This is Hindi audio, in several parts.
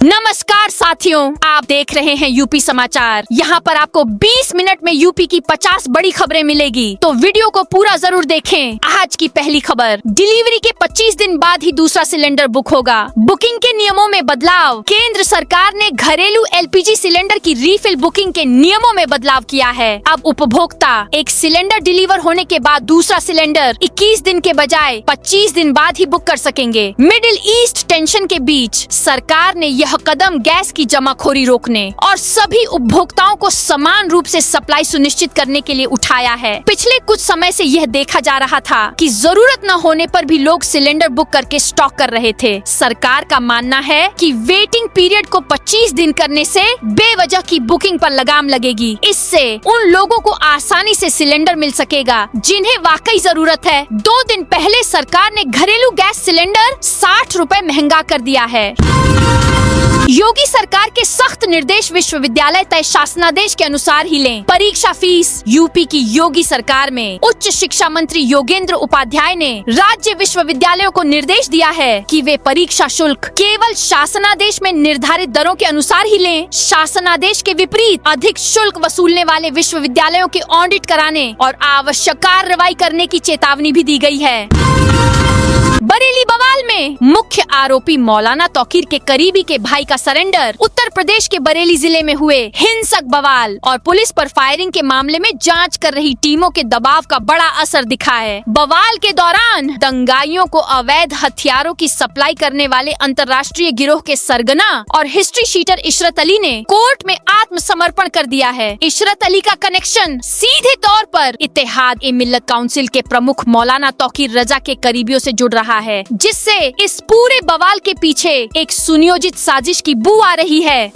नमस्कार साथियों, आप देख रहे हैं यूपी समाचार। यहाँ पर आपको 20 मिनट में यूपी की 50 बड़ी खबरें मिलेगी, तो वीडियो को पूरा जरूर देखें। आज की पहली खबर, डिलीवरी के 25 दिन बाद ही दूसरा सिलेंडर बुक होगा। बुकिंग के नियमों में बदलाव। केंद्र सरकार ने घरेलू एलपीजी सिलेंडर की रीफिल बुकिंग के नियमों में बदलाव किया है। अब उपभोक्ता एक सिलेंडर डिलीवर होने के बाद दूसरा सिलेंडर 21 दिन के बजाय 25 दिन बाद ही बुक कर सकेंगे। मिडिल ईस्ट टेंशन के बीच सरकार ने यह कदम गैस की जमाखोरी रोकने और सभी उपभोक्ताओं को समान रूप से सप्लाई सुनिश्चित करने के लिए उठाया है। पिछले कुछ समय से यह देखा जा रहा था कि जरूरत न होने पर भी लोग सिलेंडर बुक करके स्टॉक कर रहे थे। सरकार का मानना है कि वेटिंग पीरियड को 25 दिन करने से बेवजह की बुकिंग पर लगाम लगेगी। इससे उन लोगों को आसानी से सिलेंडर मिल सकेगा जिन्हें वाकई जरूरत है। 2 दिन पहले सरकार ने घरेलू गैस सिलेंडर 60 रुपए महंगा कर दिया है। योगी सरकार के सख्त निर्देश, विश्वविद्यालय तय शासनादेश के अनुसार ही लें परीक्षा फीस। यूपी की योगी सरकार में उच्च शिक्षा मंत्री योगेंद्र उपाध्याय ने राज्य विश्वविद्यालयों को निर्देश दिया है कि वे परीक्षा शुल्क केवल शासनादेश में निर्धारित दरों के अनुसार ही लें। शासनादेश के विपरीत अधिक शुल्क वसूलने वाले विश्वविद्यालयों के ऑडिट कराने और आवश्यक कार्रवाई करने की चेतावनी भी दी गई है। बरेली बवाल में मुख्य आरोपी मौलाना तौकीर के करीबी के भाई का सरेंडर। उत्तर प्रदेश के बरेली जिले में हुए हिंसक बवाल और पुलिस पर फायरिंग के मामले में जांच कर रही टीमों के दबाव का बड़ा असर दिखा है। बवाल के दौरान दंगाइयों को अवैध हथियारों की सप्लाई करने वाले अंतर्राष्ट्रीय गिरोह के सरगना और हिस्ट्री शीटर इशरत अली ने कोर्ट में आत्मसमर्पण कर दिया है। इशरत अली का कनेक्शन सीधे तौर पर इत्तेहाद ए मिल्लत काउंसिल के प्रमुख मौलाना तौकीर रजा के करीबियों से जुड़ रहा है, जिससे इस पूरे बवाल के पीछे एक सुनियोजित साजिश की बू आ रही है।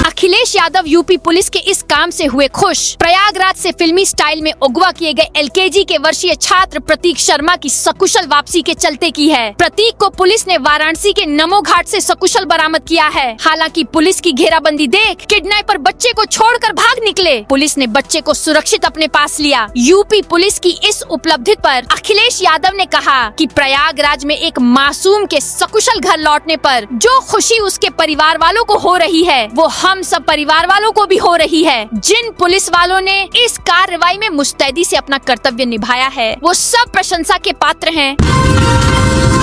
अखिलेश यादव यूपी पुलिस के इस काम से हुए खुश। प्रयागराज से फिल्मी स्टाइल में अगवा किए गए एलकेजी के वर्षीय छात्र प्रतीक शर्मा की सकुशल वापसी के चलते की है। प्रतीक को पुलिस ने वाराणसी के नमो घाट से सकुशल बरामद किया है। हालांकि पुलिस की घेराबंदी देख किडनैपर बच्चे को छोड़कर भाग निकले। पुलिस ने बच्चे को सुरक्षित अपने पास लिया। यूपी पुलिस की इस उपलब्धि पर अखिलेश यादव ने कहा कि प्रयागराज में एक मासूम के सकुशल घर लौटने पर जो खुशी उसके परिवार वालों को हो रही है, वो हम सब परिवार वालों को भी हो रही है। जिन पुलिस वालों ने इस कार्रवाई में मुस्तैदी से अपना कर्तव्य निभाया है, वो सब प्रशंसा के पात्र हैं।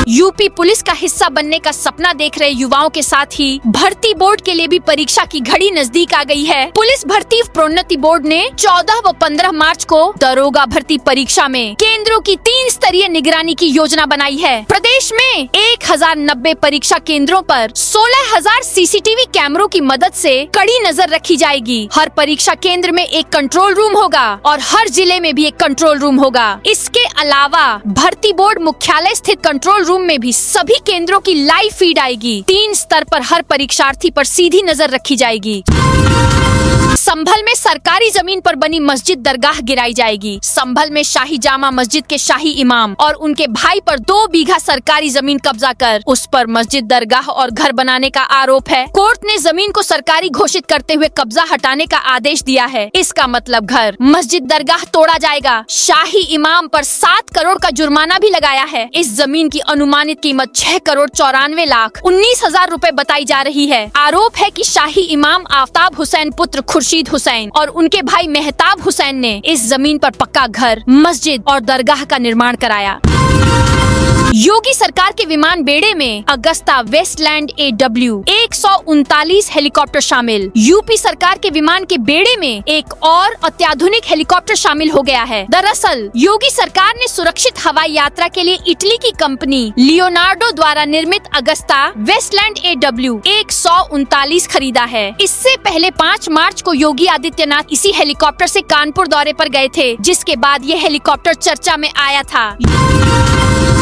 यूपी पुलिस का हिस्सा बनने का सपना देख रहे युवाओं के साथ ही भर्ती बोर्ड के लिए भी परीक्षा की घड़ी नजदीक आ गई है। पुलिस भर्ती प्रोन्नति बोर्ड ने 14 व 15 मार्च को दरोगा भर्ती परीक्षा में केंद्रों की 3 स्तरीय निगरानी की योजना बनाई है। प्रदेश में 1090 परीक्षा केंद्रों पर 16,000 सीसीटीवी कैमरों की मदद से कड़ी नजर रखी जाएगी। हर परीक्षा केंद्र में एक कंट्रोल रूम होगा और हर जिले में भी एक कंट्रोल रूम होगा। इसके अलावा भर्ती बोर्ड मुख्यालय स्थित कंट्रोल रूम में भी सभी केंद्रों की लाइव फीड आएगी। 3 स्तर पर हर परीक्षार्थी पर सीधी नजर रखी जाएगी। संभल में सरकारी जमीन पर बनी मस्जिद दरगाह गिराई जाएगी। संभल में शाही जामा मस्जिद के शाही इमाम और उनके भाई पर 2 बीघा सरकारी जमीन कब्जा कर उस पर मस्जिद दरगाह और घर बनाने का आरोप है। कोर्ट ने जमीन को सरकारी घोषित करते हुए कब्जा हटाने का आदेश दिया है। इसका मतलब घर, मस्जिद दरगाह तोड़ा जाएगा। शाही इमाम पर 7 करोड़ का जुर्माना भी लगाया है। इस जमीन की अनुमानित कीमत 6 करोड़ 94 लाख 19 हजार रुपए बताई जा रही है। आरोप है कि शाही इमाम आफ्ताब हुसैन पुत्र खुर्शीद हुसैन और उनके भाई मेहताब हुसैन ने इस जमीन पर पक्का घर, मस्जिद और दरगाह का निर्माण कराया। योगी सरकार के विमान बेड़े में अगस्ता वेस्टलैंड AW 139 हेलीकॉप्टर शामिल। यूपी सरकार के विमान के बेड़े में एक और अत्याधुनिक हेलीकॉप्टर शामिल हो गया है। दरअसल योगी सरकार ने सुरक्षित हवाई यात्रा के लिए इटली की कंपनी लियोनार्डो द्वारा निर्मित अगस्ता वेस्टलैंड AW 139 खरीदा है। इससे पहले 5 मार्च को योगी आदित्यनाथ इसी हेलीकॉप्टर से कानपुर दौरे पर गए थे, जिसके बाद ये हेलीकॉप्टर चर्चा में आया था।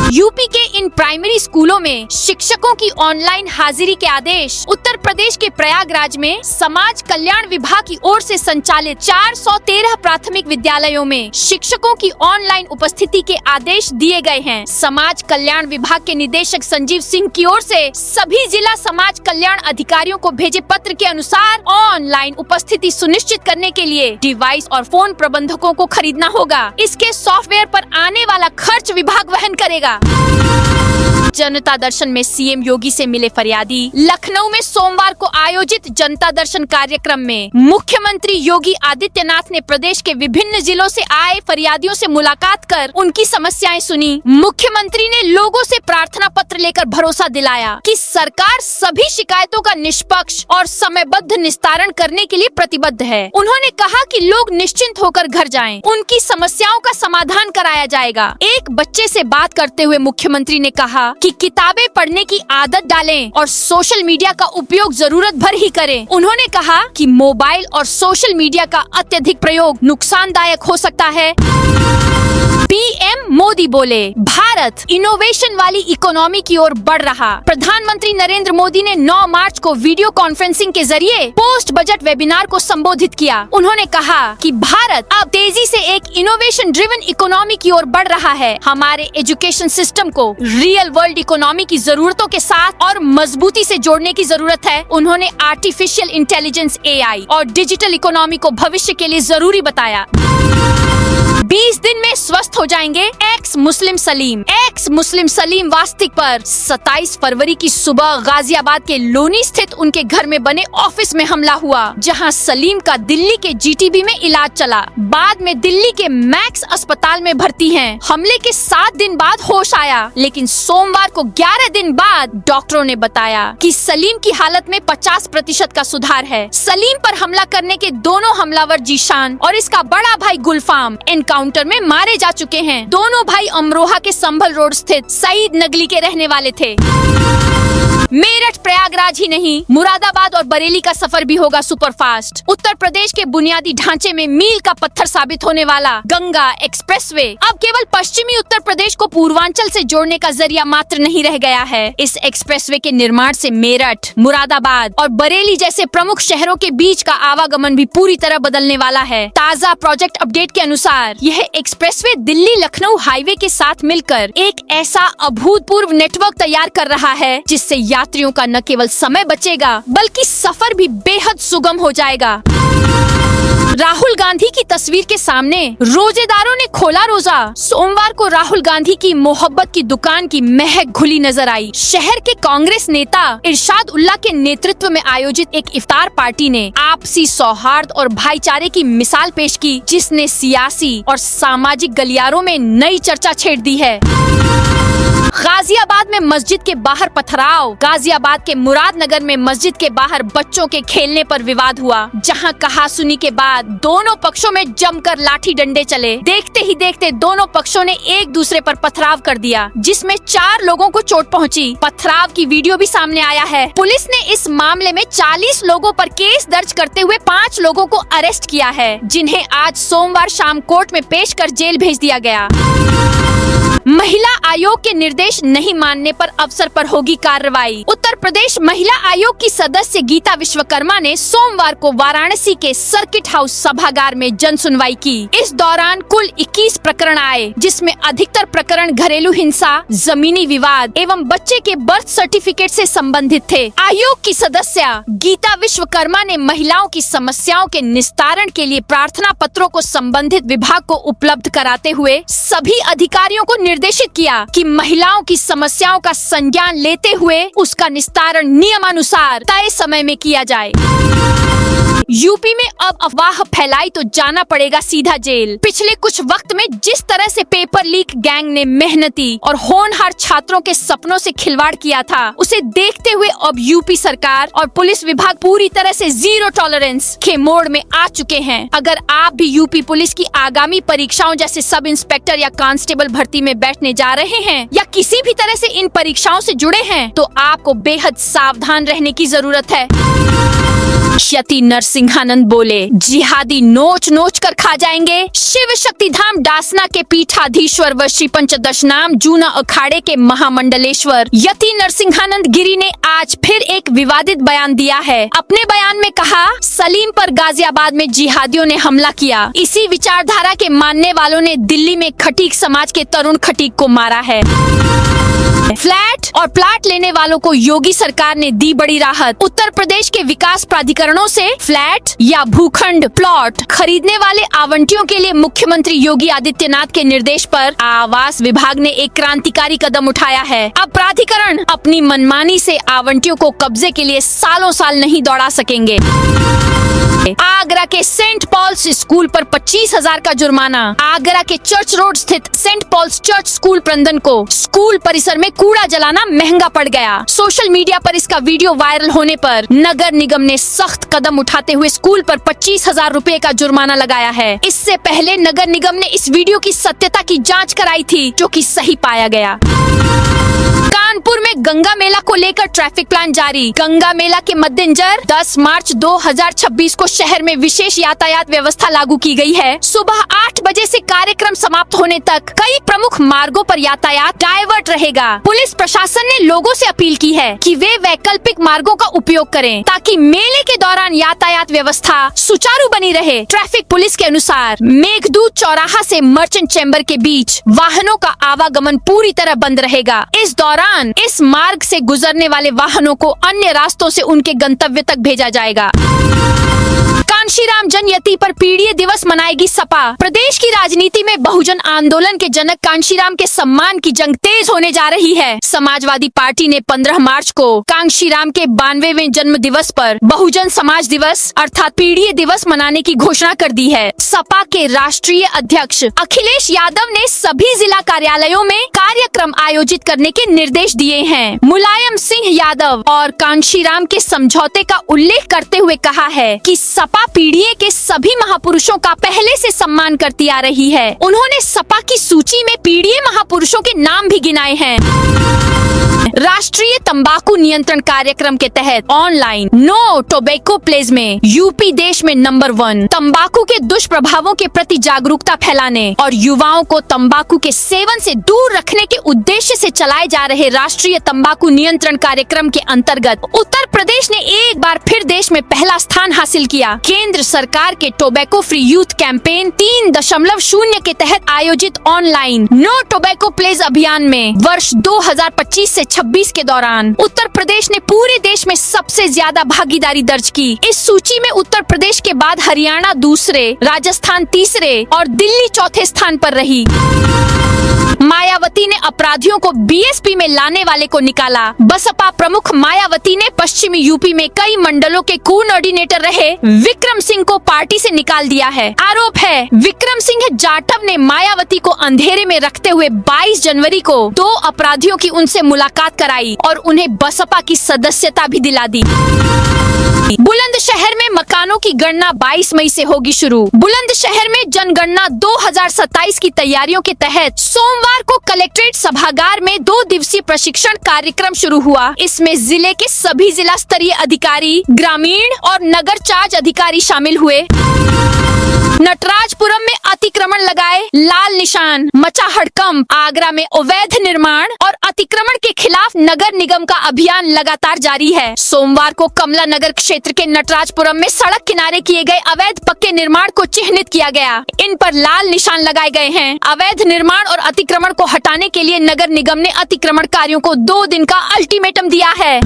यूपी के इन प्राइमरी स्कूलों में शिक्षकों की ऑनलाइन हाजिरी के आदेश। उत्तर प्रदेश के प्रयागराज में समाज कल्याण विभाग की ओर से संचालित 413 प्राथमिक विद्यालयों में शिक्षकों की ऑनलाइन उपस्थिति के आदेश दिए गए हैं। समाज कल्याण विभाग के निदेशक संजीव सिंह की ओर से सभी जिला समाज कल्याण अधिकारियों को भेजे पत्र के अनुसार ऑनलाइन उपस्थिति सुनिश्चित करने के लिए डिवाइस और फोन प्रबंधकों को खरीदना होगा। इसके सॉफ्टवेयर पर आने वाला खर्च विभाग वहन करेगा। किया। जनता दर्शन में सीएम योगी से मिले फरियादी। लखनऊ में सोमवार को आयोजित जनता दर्शन कार्यक्रम में मुख्यमंत्री योगी आदित्यनाथ ने प्रदेश के विभिन्न जिलों से आए फरियादियों से मुलाकात कर उनकी समस्याएं सुनी। मुख्यमंत्री ने लोगों से प्रार्थना पत्र लेकर भरोसा दिलाया कि सरकार सभी शिकायतों का निष्पक्ष और समयबद्ध निस्तारण करने के लिए प्रतिबद्ध है। उन्होंने कहा कि लोग निश्चिंत होकर घर जाएं, उनकी समस्याओं का समाधान कराया जाएगा। एक बच्चे से बात करते हुए मुख्यमंत्री ने कहा कि किताबें पढ़ने की आदत डालें और सोशल मीडिया का उपयोग जरूरत भर ही करें। उन्होंने कहा कि मोबाइल और सोशल मीडिया का अत्यधिक प्रयोग नुकसानदायक हो सकता है। पीएम मोदी बोले, भारत इनोवेशन वाली इकोनॉमी की ओर बढ़ रहा। प्रधानमंत्री नरेंद्र मोदी ने 9 मार्च को वीडियो कॉन्फ्रेंसिंग के जरिए पोस्ट बजट वेबिनार को संबोधित किया। उन्होंने कहा कि भारत अब तेजी से एक इनोवेशन ड्रिवन इकोनॉमी की ओर बढ़ रहा है। हमारे एजुकेशन सिस्टम को रियल वर्ल्ड इकोनॉमी की जरूरतों के साथ और मजबूती से जोड़ने की जरूरत है। उन्होंने आर्टिफिशियल इंटेलिजेंस AI और डिजिटल इकोनॉमी को भविष्य के लिए जरूरी बताया। 20 दिन में स्वस्थ हो जाएंगे एक्स मुस्लिम सलीम वास्तविक पर 27 फरवरी की सुबह गाजियाबाद के लोनी स्थित उनके घर में बने ऑफिस में हमला हुआ, जहां सलीम का दिल्ली के GTB में इलाज चला। बाद में दिल्ली के मैक्स अस्पताल में भर्ती हैं। हमले के 7 दिन बाद होश आया, लेकिन सोमवार को 11 दिन बाद डॉक्टरों ने बताया कि सलीम की हालत में 50% का सुधार है। सलीम पर हमला करने के दोनों हमलावर जीशान और इसका बड़ा भाई गुलफाम एनकाउंटर में मारे जा चुके हैं। दोनों भाई अमरोहा के संभल रोड स्थित सईद नगली के रहने वाले थे। मेरठ प्रयागराज ही नहीं, मुरादाबाद और बरेली का सफर भी होगा सुपरफास्ट। उत्तर प्रदेश के बुनियादी ढांचे में मील का पत्थर साबित होने वाला गंगा एक्सप्रेसवे अब केवल पश्चिमी उत्तर प्रदेश को पूर्वांचल से जोड़ने का जरिया मात्र नहीं रह गया है। इस एक्सप्रेसवे के निर्माण से मेरठ, मुरादाबाद और बरेली जैसे प्रमुख शहरों के बीच का आवागमन भी पूरी तरह बदलने वाला है। ताज़ा प्रोजेक्ट अपडेट के अनुसार यह एक्सप्रेसवे दिल्ली लखनऊ हाईवे के साथ मिलकर एक ऐसा अभूतपूर्व नेटवर्क तैयार कर रहा है जिससे यात्रियों का न केवल समय बचेगा बल्कि सफर भी बेहद सुगम हो जाएगा। राहुल गांधी की तस्वीर के सामने रोजेदारों ने खोला रोजा। सोमवार को राहुल गांधी की मोहब्बत की दुकान की महक घुली नजर आई। शहर के कांग्रेस नेता इरशाद उल्लाह के नेतृत्व में आयोजित एक इफ्तार पार्टी ने आपसी सौहार्द और भाईचारे की मिसाल पेश की, जिसने सियासी और सामाजिक गलियारों में नई चर्चा छेड़ दी है। गाजियाबाद में मस्जिद के बाहर पथराव। गाजियाबाद के मुरादनगर में मस्जिद के बाहर बच्चों के खेलने पर विवाद हुआ, जहां कहासुनी के बाद दोनों पक्षों में जमकर लाठी डंडे चले। देखते ही देखते दोनों पक्षों ने एक दूसरे पर पथराव कर दिया, जिसमें 4 लोगों को चोट पहुंची। पथराव की वीडियो भी सामने आया है। पुलिस ने इस मामले में 40 लोगों पर केस दर्ज करते हुए 5 लोगों को अरेस्ट किया है, जिन्हें आज सोमवार शाम कोर्ट में पेश कर जेल भेज दिया गया। महिला आयोग के निर्देश नहीं मानने पर अफसर पर होगी कार्रवाई। उत्तर प्रदेश महिला आयोग की सदस्य गीता विश्वकर्मा ने सोमवार को वाराणसी के सर्किट हाउस सभागार में जन सुनवाई की। इस दौरान कुल 21 प्रकरण आए, जिसमें अधिकतर प्रकरण घरेलू हिंसा, जमीनी विवाद एवं बच्चे के बर्थ सर्टिफिकेट से संबंधित थे। आयोग की सदस्य गीता विश्वकर्मा ने महिलाओं की समस्याओं के निस्तारण के लिए प्रार्थना पत्रों को संबंधित विभाग को उपलब्ध कराते हुए सभी अधिकारियों को निर्देशित किया कि महिलाओं की समस्याओं का संज्ञान लेते हुए उसका निस्तारण नियमानुसार तय समय में किया जाए। यूपी में अब अफवाह फैलाई तो जाना पड़ेगा सीधा जेल। पिछले कुछ वक्त में जिस तरह से पेपर लीक गैंग ने मेहनती और होनहार छात्रों के सपनों से खिलवाड़ किया था, उसे देखते हुए अब यूपी सरकार और पुलिस विभाग पूरी तरह से जीरो टॉलरेंस के मोड में आ चुके हैं। अगर आप भी यूपी पुलिस की आगामी परीक्षाओं जैसे सब इंस्पेक्टर या कांस्टेबल भर्ती में बैठने जा रहे हैं या किसी भी तरह से इन परीक्षाओं से जुड़े हैं, तो आपको बेहद सावधान रहने की जरूरत है। यति नरसिंहानंद बोले, जिहादी नोच नोच कर खा जाएंगे। शिव शक्ति धाम डासना के पीठाधीश्वर व श्री पंचदशनाम जूना अखाड़े के महामंडलेश्वर यति नरसिंहानंद गिरी ने आज फिर एक विवादित बयान दिया है। अपने बयान में कहा, सलीम पर गाजियाबाद में जिहादियों ने हमला किया। इसी विचारधारा के मानने वालों ने दिल्ली में खटीक समाज के तरुण खटीक को मारा है। फ्लैट और प्लाट लेने वालों को योगी सरकार ने दी बड़ी राहत। उत्तर प्रदेश के विकास प्राधिकरण प्राधिकरणों से फ्लैट या भूखंड प्लॉट खरीदने वाले आवंटियों के लिए मुख्यमंत्री योगी आदित्यनाथ के निर्देश पर आवास विभाग ने एक क्रांतिकारी कदम उठाया है। अब प्राधिकरण अपनी मनमानी से आवंटियों को कब्जे के लिए सालों साल नहीं दौड़ा सकेंगे। आगरा के सेंट पॉल्स स्कूल पर 25,000 का जुर्माना। आगरा के चर्च रोड स्थित सेंट पॉल्स चर्च स्कूल प्रबंधन को स्कूल परिसर में कूड़ा जलाना महंगा पड़ गया। सोशल मीडिया पर इसका वीडियो वायरल होने पर नगर निगम ने सख्त कदम उठाते हुए स्कूल पर 25,000 रुपए का जुर्माना लगाया है। इससे पहले नगर निगम ने इस वीडियो की सत्यता की जाँच कराई थी, जो कि सही पाया गया। कानपुर में गंगा मेला को लेकर ट्रैफिक प्लान जारी। गंगा मेला के मद्देनजर 10 मार्च 2026 को शहर में विशेष यातायात व्यवस्था लागू की गई है। सुबह 8 बजे से कार्यक्रम समाप्त होने तक कई प्रमुख मार्गों पर यातायात डाइवर्ट रहेगा। पुलिस प्रशासन ने लोगों से अपील की है कि वे वैकल्पिक मार्गों का उपयोग करें, ताकि मेले के दौरान यातायात व्यवस्था सुचारू बनी रहे। ट्रैफिक पुलिस के अनुसार मेघदूत चौराहा से मर्चेंट चैम्बर के बीच वाहनों का आवागमन पूरी तरह बंद रहेगा। इस दौरान इस मार्ग से गुजरने वाले वाहनों को अन्य रास्तों से उनके गंतव्य तक भेजा जाएगा। कांशीराम जनयति पर पीड़ित दिवस मनाएगी सपा। प्रदेश की राजनीति में बहुजन आंदोलन के जनक कांशीराम के सम्मान की जंग तेज होने जा रही है। समाजवादी पार्टी ने 15 मार्च को कांशीराम के 92वें जन्म दिवस पर बहुजन समाज दिवस अर्थात पीड़ित दिवस मनाने की घोषणा कर दी है। सपा के राष्ट्रीय अध्यक्ष अखिलेश यादव ने सभी जिला कार्यालयों में कार्यक्रम आयोजित करने के निर्देश दिए हैं। मुलायम सिंह यादव और कांशीराम के समझौते का उल्लेख करते हुए कहा है कि सपा पीढ़ी के सभी महापुरुषों का पहले से सम्मान करती आ रही है। उन्होंने सपा की सूची में पीढ़ी महापुरुषों के नाम भी गिनाए हैं। राष्ट्रीय तंबाकू नियंत्रण कार्यक्रम के तहत ऑनलाइन नो टोबैको प्लेज में यूपी देश में नंबर 1। तंबाकू के दुष्प्रभावों के प्रति जागरूकता फैलाने और युवाओं को तंबाकू के सेवन से दूर रखने के उद्देश्य से चलाए जा रहे राष्ट्रीय तंबाकू नियंत्रण कार्यक्रम के अंतर्गत उत्तर प्रदेश ने एक बार फिर देश में पहला स्थान हासिल किया। केंद्र सरकार के टोबैको फ्री यूथ कैंपेन 3.0 के तहत आयोजित ऑनलाइन नो टोबैको प्लेज अभियान में वर्ष 2025 से 26 के दौरान उत्तर प्रदेश ने पूरे देश में सबसे ज्यादा भागीदारी दर्ज की। इस सूची में उत्तर प्रदेश के बाद हरियाणा दूसरे, राजस्थान तीसरे और दिल्ली चौथे स्थान पर रही। मायावती ने अपराधियों को बीएसपी में लाने वाले को निकाला। बसपा प्रमुख मायावती ने पश्चिमी यूपी में कई मंडलों के कोऑर्डिनेटर रहे विक्रम सिंह को पार्टी से निकाल दिया है। आरोप है विक्रम सिंह जाटव ने मायावती को अंधेरे में रखते हुए 22 जनवरी को 2 अपराधियों की उनसे मुलाकात कराई और उन्हें बसपा की सदस्यता भी दिला दी। बुलंदशहर में मकानों की गणना 22 मई से होगी शुरू। बुलंदशहर में जनगणना 2027 की तैयारियों के तहत सोमवार को कलेक्ट्रेट सभागार में 2 दिवसीय प्रशिक्षण कार्यक्रम शुरू हुआ। इसमें जिले के सभी जिला स्तरीय अधिकारी, ग्रामीण और नगर चार्ज अधिकारी शामिल हुए। नटराजपुरम में अतिक्रमण लगाए लाल निशान, मचा हड़कंप। आगरा में अवैध निर्माण और अतिक्रमण के खिलाफ नगर निगम का अभियान लगातार जारी है। सोमवार को कमला नगर क्षेत्र के नटराजपुरम में सड़क किनारे किए गए अवैध पक्के निर्माण को चिन्हित किया गया। इन पर लाल निशान लगाए गए हैं। अवैध निर्माण और अतिक्रमण को हटाने के लिए नगर निगम ने अतिक्रमणकारियों को 2 दिन का अल्टीमेटम दिया है।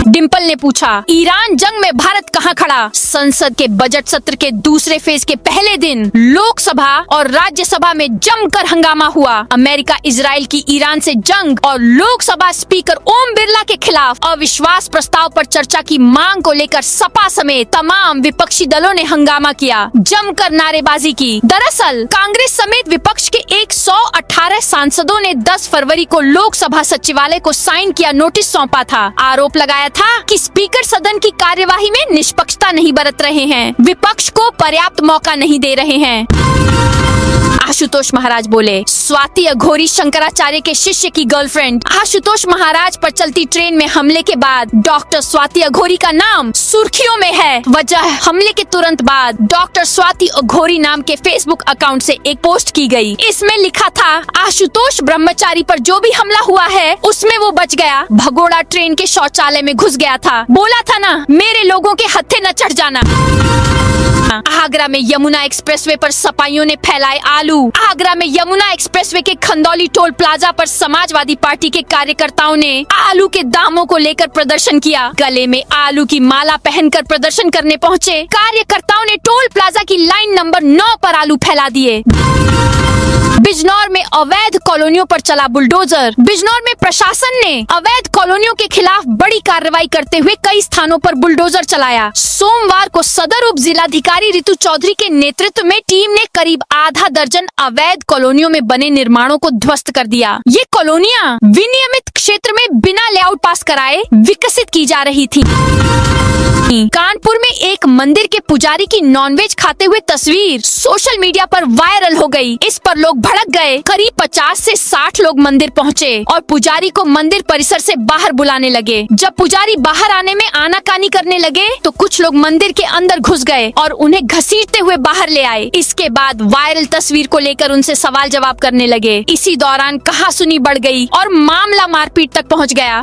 डिम्पल ने पूछा, ईरान जंग में भारत कहां खड़ा? संसद के बजट सत्र के दूसरे फेज के पहले दिन लोकसभा और राज्यसभा में जमकर हंगामा हुआ। अमेरिका इजराइल की ईरान से जंग और लोकसभा स्पीकर ओम बिरला के खिलाफ अविश्वास प्रस्ताव पर चर्चा की मांग को लेकर सपा समेत तमाम विपक्षी दलों ने हंगामा किया, जमकर नारेबाजी की। दरअसल कांग्रेस समेत विपक्ष के 118 सांसदों ने 10 फरवरी को लोकसभा सचिवालय को साइन किया नोटिस सौंपा था। आरोप लगाया था कि स्पीकर सदन की कार्यवाही में निष्पक्षता नहीं बरत रहे हैं, विपक्ष को पर्याप्त मौका नहीं दे रहे हैं। आशुतोष महाराज बोले, स्वाति अघोरी शंकराचार्य के शिष्य की गर्लफ्रेंड। आशुतोष महाराज पर चलती ट्रेन में हमले के बाद डॉक्टर स्वाति अघोरी का नाम सुर्खियों में है। वजह, हमले के तुरंत बाद डॉक्टर स्वाति अघोरी नाम के फेसबुक अकाउंट से एक पोस्ट की गई। इसमें लिखा था, आशुतोष ब्रह्मचारी पर जो भी हमला हुआ है उसमें वो बच गया। भगोड़ा ट्रेन के शौचालय में घुस गया था। बोला था ना, मेरे लोगों के हत्थे न चढ़ जाना। आगरा में यमुना एक्सप्रेसवे पर सपाइयों ने फैलाए आलू आलू। आगरा में यमुना एक्सप्रेसवे के खंदौली टोल प्लाजा पर समाजवादी पार्टी के कार्यकर्ताओं ने आलू के दामों को लेकर प्रदर्शन किया। गले में आलू की माला पहनकर प्रदर्शन करने पहुंचे कार्यकर्ताओं ने टोल प्लाजा की लाइन नंबर 9 पर आलू फैला दिए। बिजनौर में अवैध कॉलोनियों पर चला बुलडोजर। बिजनौर में प्रशासन ने अवैध कॉलोनियों के खिलाफ बड़ी कार्रवाई करते हुए कई स्थानों पर बुलडोजर चलाया। सोमवार को सदर उप जिलाधिकारी ऋतु चौधरी के नेतृत्व में टीम ने करीब आधा दर्जन अवैध कॉलोनियों में बने निर्माणों को ध्वस्त कर दिया। ये कॉलोनियां विनियमित क्षेत्र में बिना लेआउट पास कराए विकसित की जा रही थी। कानपुर में एक मंदिर के पुजारी की नॉनवेज खाते हुए तस्वीर सोशल मीडिया पर वायरल हो गई। इस पर लोग भड़क गए। करीब 50 से 60 लोग मंदिर पहुंचे और पुजारी को मंदिर परिसर से बाहर बुलाने लगे। जब पुजारी बाहर आने में आनाकानी करने लगे तो कुछ लोग मंदिर के अंदर घुस गए और उन्हें घसीटते हुए बाहर ले आए। इसके बाद वायरल तस्वीर को लेकर उनसे सवाल जवाब करने लगे। इसी दौरान कहासुनी बढ़ गई और मामला मारपीट तक पहुँच गया।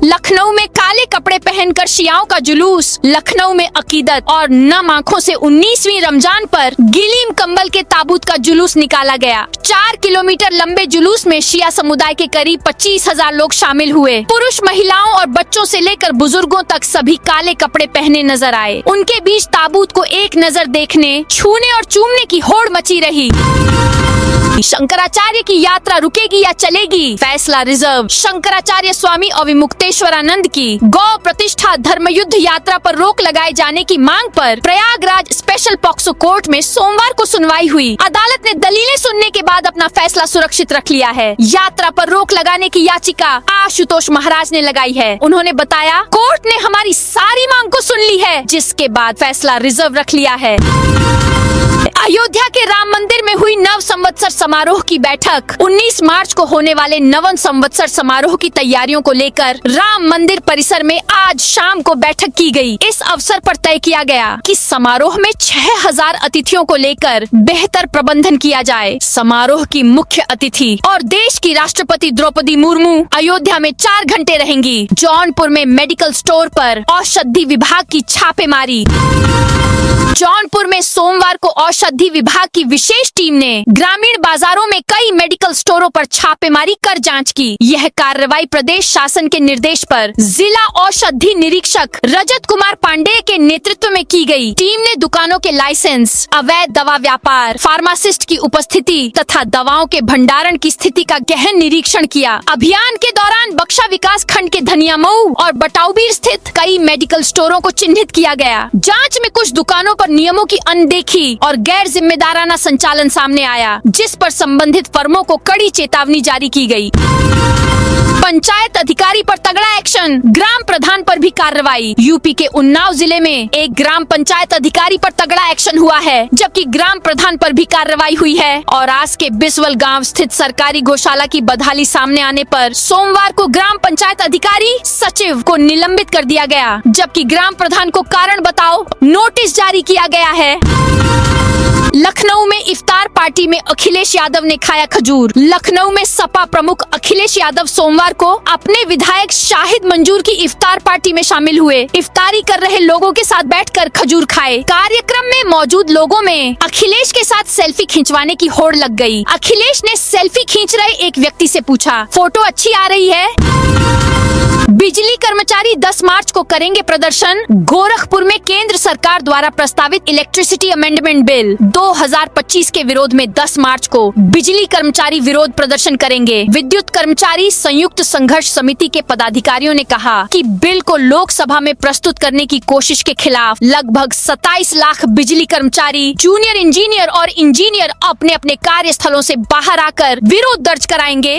लखनऊ में काले कपड़े पहनकर शियाओं का जुलूस। लखनऊ में अकीदत और नम आँखों से 19वीं रमजान पर गिलीम कंबल के ताबूत का जुलूस निकाला गया। 4 किलोमीटर लंबे जुलूस में शिया समुदाय के करीब 25,000 लोग शामिल हुए। पुरुष, महिलाओं और बच्चों से लेकर बुजुर्गों तक सभी काले कपड़े पहने नजर आए। उनके बीच ताबूत को एक नजर देखने, छूने और चूमने की होड़ मची रही। शंकराचार्य की यात्रा रुकेगी या चलेगी, फैसला रिजर्व। शंकराचार्य स्वामी अविमुक्तेश्वरानंद की गौ प्रतिष्ठा धर्मयुद्ध यात्रा पर रोक लगाए जाने की मांग पर प्रयागराज स्पेशल पॉक्सो कोर्ट में सोमवार को सुनवाई हुई। अदालत ने दलीलें सुनने के बाद अपना फैसला सुरक्षित रख लिया है। यात्रा पर रोक लगाने की याचिका आशुतोष महाराज ने लगाई है। उन्होंने बताया, कोर्ट ने हमारी सारी मांग को सुन ली है, जिसके बाद फैसला रिजर्व रख लिया है। अयोध्या के राम मंदिर में हुई नव संवत्सर समारोह की बैठक। 19 मार्च को होने वाले नव संवत्सर समारोह की तैयारियों को लेकर राम मंदिर परिसर में आज शाम को बैठक की गई। इस अवसर पर तय किया गया कि समारोह में 6000 अतिथियों को लेकर बेहतर प्रबंधन किया जाए। समारोह की मुख्य अतिथि और देश की राष्ट्रपति द्रौपदी मुर्मू अयोध्या में 4 घंटे रहेंगी। जौनपुर में मेडिकल स्टोर पर औषधि विभाग की छापेमारी। जौनपुर में सोमवार को औषधि विभाग की विशेष टीम ने ग्रामीण बाजारों में कई मेडिकल स्टोरों पर छापेमारी कर जांच की। यह कार्रवाई प्रदेश शासन के निर्देश पर जिला औषधि निरीक्षक रजत कुमार पांडेय के नेतृत्व में की गई। टीम ने दुकानों के लाइसेंस, अवैध दवा व्यापार, फार्मासिस्ट की उपस्थिति तथा दवाओं के भंडारण की स्थिति का गहन निरीक्षण किया। अभियान के दौरान बक्सा विकास खंड के धनियामऊ और बटाऊबीर स्थित कई मेडिकल स्टोरों को चिन्हित किया गया। जाँच में कुछ दुकानों पर नियमों की अनदेखी और गैर जिम्मेदाराना संचालन सामने आया, जिस पर संबंधित फर्मों को कड़ी चेतावनी जारी की गई। पंचायत अधिकारी पर तगड़ा एक्शन, ग्राम प्रधान पर भी कार्रवाई। यूपी के उन्नाव जिले में एक ग्राम पंचायत अधिकारी पर तगड़ा एक्शन हुआ है, जबकि ग्राम प्रधान पर भी कार्रवाई हुई है। और आस के बिस्वल गांव स्थित सरकारी गौशाला की बदहाली सामने आने पर सोमवार को ग्राम पंचायत अधिकारी सचिव को निलंबित कर दिया गया, जबकि ग्राम प्रधान को कारण बताओ नोटिस जारी किया गया है। लखनऊ में इफ्तार पार्टी में अखिलेश यादव ने खाया खजूर। लखनऊ में सपा प्रमुख अखिलेश यादव सोमवार को अपने विधायक शाहिद मंजूर की इफ्तार पार्टी में शामिल हुए। इफ्तारी कर रहे लोगों के साथ बैठकर खजूर खाए। कार्यक्रम में मौजूद लोगों में अखिलेश के साथ सेल्फी खिंचवाने की होड़ लग गई। अखिलेश ने सेल्फी खींच रहे एक व्यक्ति से पूछा, फोटो अच्छी आ रही है? बिजली कर्मचारी 10 मार्च को करेंगे प्रदर्शन। गोरखपुर में केंद्र सरकार द्वारा प्रस्तावित इलेक्ट्रिसिटी अमेंडमेंट बिल 2025 के विरोध में 10 मार्च को बिजली कर्मचारी विरोध प्रदर्शन करेंगे। विद्युत कर्मचारी संयुक्त संघर्ष समिति के पदाधिकारियों ने कहा कि बिल को लोकसभा में प्रस्तुत करने की कोशिश के खिलाफ लगभग 27 लाख बिजली कर्मचारी, जूनियर इंजीनियर और इंजीनियर अपने अपने कार्यस्थलों से बाहर आकर विरोध दर्ज कराएंगे।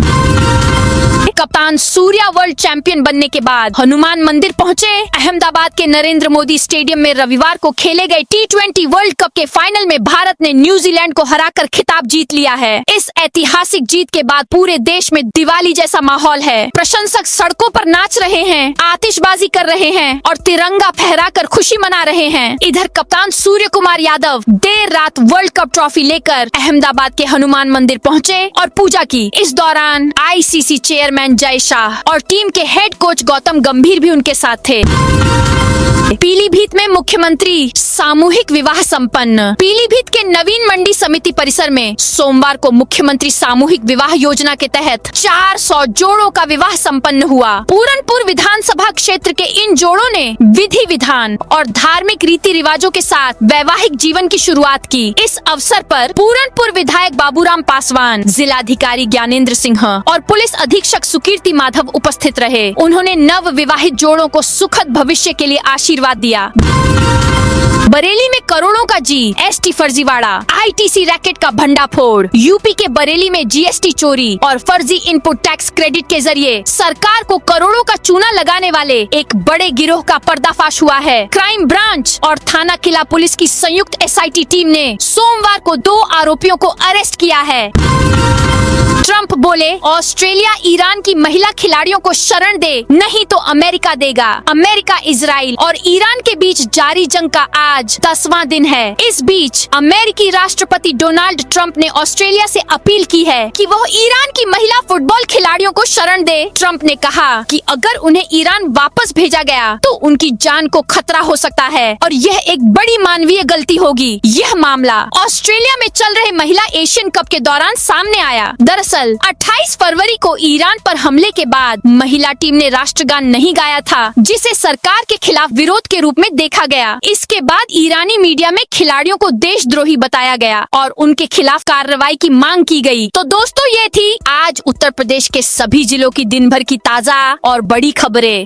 कप्तान सूर्या वर्ल्ड चैंपियन बनने के बाद हनुमान मंदिर पहुंचे। अहमदाबाद के नरेंद्र मोदी स्टेडियम में रविवार को खेले गए T20 वर्ल्ड कप के फाइनल में भारत ने न्यूजीलैंड को हराकर खिताब जीत लिया है। इस ऐतिहासिक जीत के बाद पूरे देश में दिवाली जैसा माहौल है। प्रशंसक सड़कों पर नाच रहे हैं, आतिशबाजी कर रहे हैं और तिरंगा फहराकर खुशी मना रहे हैं। इधर कप्तान सूर्य कुमार यादव देर रात वर्ल्ड कप ट्रॉफी लेकर अहमदाबाद के हनुमान मंदिर पहुंचे और पूजा की। इस दौरान ICC चेयरमैन जय शाह और टीम के हेड कोच गौतम गंभीर भी उनके साथ थे। पीलीभीत में मुख्यमंत्री सामूहिक विवाह संपन्न। पीलीभीत के नवीन मंडी समिति परिसर में सोमवार को मुख्यमंत्री सामूहिक विवाह योजना के तहत 400 जोड़ों का विवाह संपन्न हुआ। पूरनपुर विधानसभा क्षेत्र के इन जोड़ों ने विधि विधान और धार्मिक रीति रिवाजों के साथ वैवाहिक जीवन की शुरुआत की। इस अवसर पर पूरनपुर विधायक बाबूराम पासवान, जिलाधिकारी ज्ञानेंद्र सिंह और पुलिस अधीक्षक सुकीर्ति माधव उपस्थित रहे। उन्होंने नव विवाहित जोड़ों को सुखद भविष्य के लिए आशीर्वाद दिया। बरेली में करोड़ों का जीएसटी फर्जीवाड़ा, आईटीसी रैकेट का भंडाफोड़। यूपी के बरेली में जीएसटी चोरी और फर्जी इनपुट टैक्स क्रेडिट के जरिए सरकार को करोड़ों का चूना लगाने वाले एक बड़े गिरोह का पर्दाफाश हुआ है। क्राइम ब्रांच और थाना किला पुलिस की संयुक्त एसआईटी टीम ने सोमवार को 2 आरोपियों को अरेस्ट किया है। ट्रंप बोले, ऑस्ट्रेलिया ईरान की महिला खिलाड़ियों को शरण दे, नहीं तो अमेरिका देगा। अमेरिका, इजराइल और ईरान के बीच जारी जंग का आज 10वां दिन है। इस बीच अमेरिकी राष्ट्रपति डोनाल्ड ट्रंप ने ऑस्ट्रेलिया से अपील की है कि वह ईरान की महिला फुटबॉल खिलाड़ियों को शरण दे। ट्रंप ने कहा कि अगर उन्हें ईरान वापस भेजा गया तो उनकी जान को खतरा हो सकता है और यह एक बड़ी मानवीय गलती होगी। यह मामला ऑस्ट्रेलिया में चल रहे महिला एशियन कप के दौरान सामने आया। दरअसल 28 फरवरी को ईरान पर हमले के बाद महिला टीम ने राष्ट्रगान नहीं गाया था, जिसे सरकार के खिलाफ विरोध के रूप में देखा गया। इसके बाद ईरानी मीडिया में खिलाड़ियों को देशद्रोही बताया गया और उनके खिलाफ कार्रवाई की मांग की गई। तो दोस्तों, ये थी आज उत्तर प्रदेश के सभी जिलों की दिन भर की ताजा और बड़ी खबरें।